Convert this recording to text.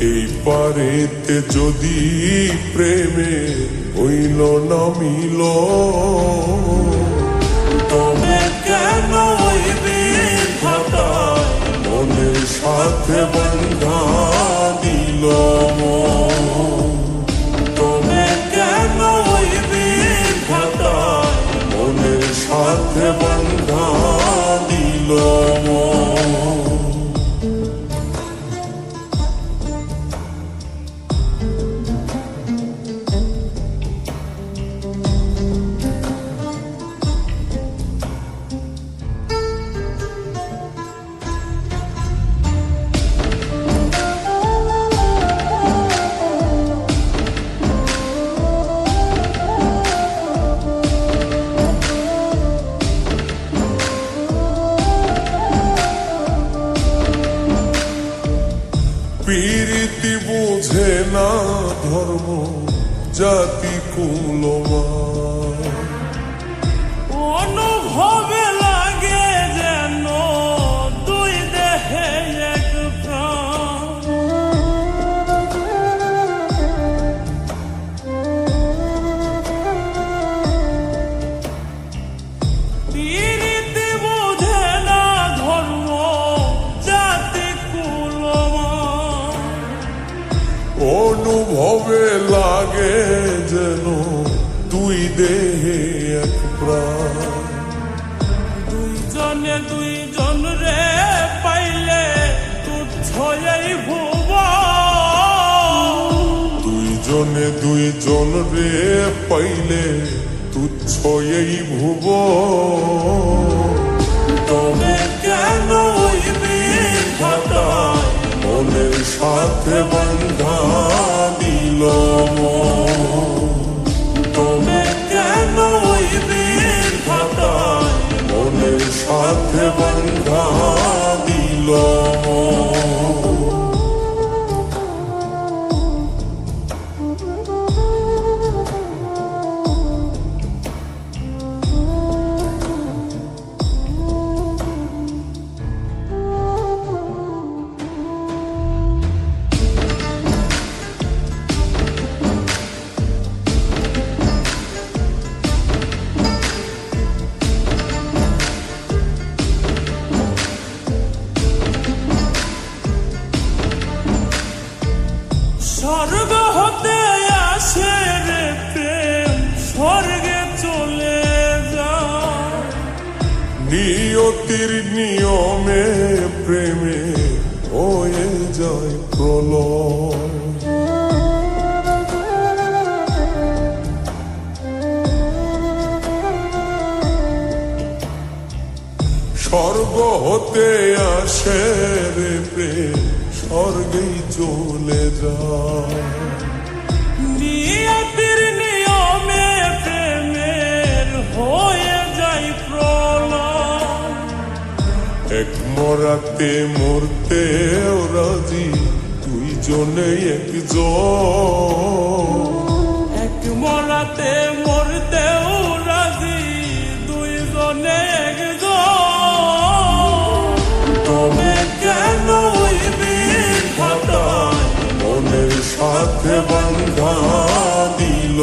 এই পারেতে যদি প্রেমে হইল না মিল, তবে কেন ওই বিধাতায় মনের সাথে বন্ধা দিল মন? তবে কেন ওই বিধাতায় মনের সাথে বন্ধা দিল মন? পীরিতি বুঝে না ধর্ম জাতি কুলমান, অনুভবে লাগে যেন দুই দেহে এক প্রাণ। পীরিতি বুঝে না ধর্ম জাতি কুলমান, অনুভবে লাগে যেন দুই দেহে এক প্রাণ। দুইজনে দুইজন রে পাইলে তুচ্ছ এই ভুব। দুইজনে দুইজন রে পাইলে তুচ্ছ এই ভুব। তবে কেন ওই বিধাতায় মনের সাথে বন্ধা দিল মন? তবে কেন ওই বিধাতায় মনের সাথে বন্ধা দিল মন? স্বর্গ হতে আসে রে প্রেম, স্বর্গে চলে যায়। নিয়তির নিয়মে প্রেমে হয়ে যায় প্রলয়। স্বর্গ হতে আসে রে প্রেম, স্বর্গেই চলে যায়। নিয়তির নিয়মে প্রেমের হয়ে যায় প্রলয়। এক মরাতে মরতে রাজি দুইজনে একজন। এক মরাতে মরতেও রাজি দুইজনে একজন। তবে কেন ওই বিধাতায় মনের সাথে বন্ধা দিল